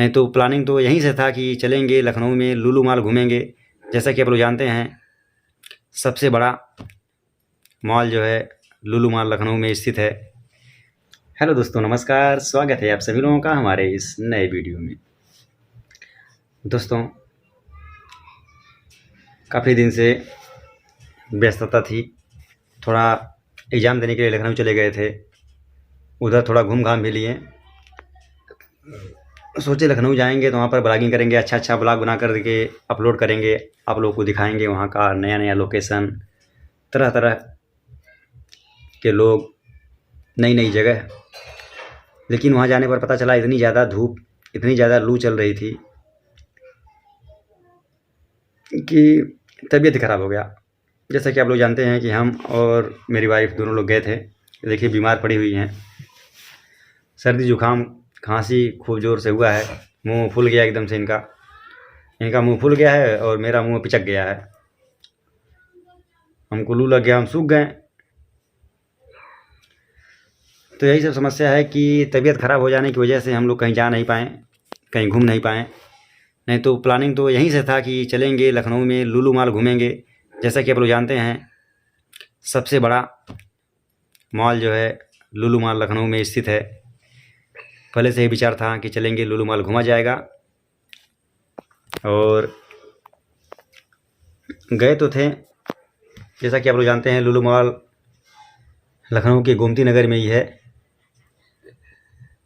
नहीं तो प्लानिंग तो यहीं से था कि चलेंगे लखनऊ में लुलु मॉल घूमेंगे। जैसा कि आप लोग जानते हैं सबसे बड़ा मॉल जो है लुलु मॉल लखनऊ में स्थित है। हेलो दोस्तों, नमस्कार, स्वागत है आप सभी लोगों का हमारे इस नए वीडियो में। दोस्तों, काफ़ी दिन से व्यस्तता थी, थोड़ा एग्ज़ाम देने के लिए लखनऊ चले गए थे। उधर थोड़ा घूम घाम भी लिए, सोचे लखनऊ जाएंगे तो वहाँ पर ब्लॉगिंग करेंगे, अच्छा ब्लॉग बना कर के अपलोड करेंगे, आप लोगों को दिखाएंगे वहाँ का नया लोकेशन, तरह तरह के लोग, नई जगह। लेकिन वहाँ जाने पर पता चला इतनी ज़्यादा धूप, इतनी ज़्यादा लू चल रही थी कि तबीयत ख़राब हो गया। जैसा कि आप लोग जानते हैं कि हम और मेरी वाइफ दोनों लोग गए थे। देखिए बीमार पड़ी हुई हैं, सर्दी जुकाम खांसी खूब ज़ोर से हुआ है, मुंह फूल गया एकदम से। इनका मुंह फूल गया है और मेरा मुंह पिचक गया है। हमको लू लग गया, हम सूख गए। तो यही सब समस्या है कि तबीयत ख़राब हो जाने की वजह से हम लोग कहीं जा नहीं पाएँ, कहीं घूम नहीं पाएँ। नहीं तो प्लानिंग तो यहीं से था कि चलेंगे लखनऊ में लुलु मॉल घूमेंगे। जैसा कि आप लोग जानते हैं सबसे बड़ा मॉल जो है लुलु मॉल लखनऊ में स्थित है। पहले से ही विचार था कि चलेंगे लुलु मॉल घूमा जाएगा, और गए तो थे। जैसा कि आप लोग जानते हैं लुलु मॉल लखनऊ के गोमती नगर में ही है,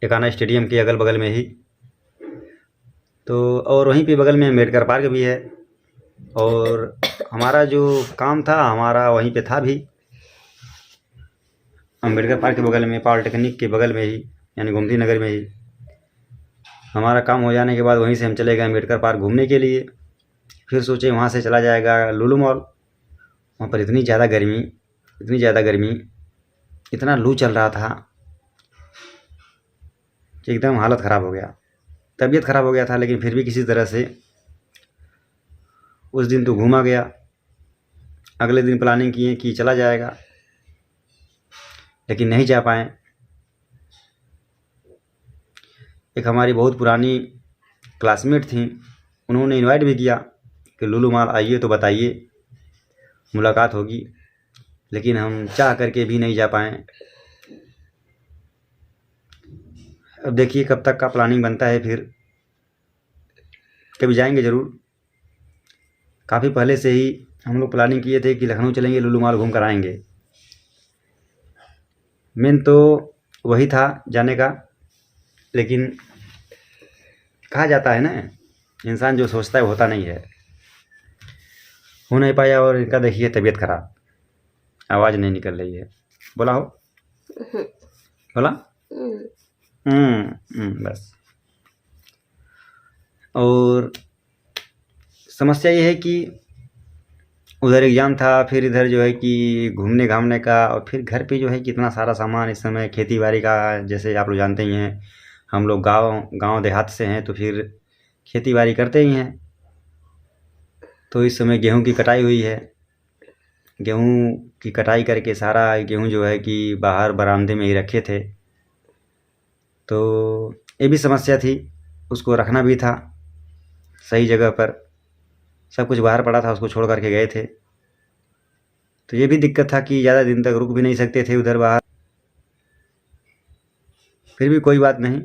एकाना स्टेडियम के अगल बगल में ही। तो और वहीं पे बगल में अम्बेडकर पार्क भी है, और हमारा जो काम था हमारा वहीं पे था भी, अम्बेडकर पार्क के बगल में, पॉलिटेक्निक के बगल में ही, यानी गोमती नगर में ही। हमारा काम हो जाने के बाद वहीं से हम चले गए अम्बेडकर पार्क घूमने के लिए। फिर सोचे वहाँ से चला जाएगा लुलु मॉल। वहाँ पर इतनी ज़्यादा गर्मी, इतना लू चल रहा था कि एकदम हालत ख़राब हो गया, तबीयत ख़राब हो गया था। लेकिन फिर भी किसी तरह से उस दिन तो घूमा गया। अगले दिन प्लानिंग किए कि चला जाएगा, लेकिन नहीं जा पाए। एक हमारी बहुत पुरानी क्लासमेट थी, उन्होंने इनवाइट भी किया कि लुलु मॉल आइए तो बताइए, मुलाकात होगी। लेकिन हम चाह करके भी नहीं जा पाए। अब देखिए कब तक का प्लानिंग बनता है, फिर कभी जाएंगे ज़रूर। काफ़ी पहले से ही हम लोग प्लानिंग किए थे कि लखनऊ चलेंगे, लुलु मॉल घूम कर आएंगे। मेन तो वही था जाने का, लेकिन कहा जाता है ना, इंसान जो सोचता है वो होता नहीं है, हो नहीं पाया। और इनका देखिए तबीयत खराब, आवाज़ नहीं निकल रही है। बोला हो, बोला बस। और समस्या ये है कि उधर एग्ज़ाम था, फिर इधर जो है कि घूमने घामने का, और फिर घर पे जो है कि इतना सारा सामान इस समय खेती बाड़ी का, जैसे आप लोग जानते ही हैं हम लोग गांव देहात से हैं, तो फिर खेती बाड़ी करते ही हैं। तो इस समय गेहूं की कटाई हुई है, गेहूं की कटाई करके सारा गेहूं जो है कि बाहर बरामदे में ही रखे थे। तो ये भी समस्या थी, उसको रखना भी था सही जगह पर। सब कुछ बाहर पड़ा था, उसको छोड़ करके गए थे। तो ये भी दिक्कत था कि ज़्यादा दिन तक रुक भी नहीं सकते थे उधर बाहर। फिर भी कोई बात नहीं,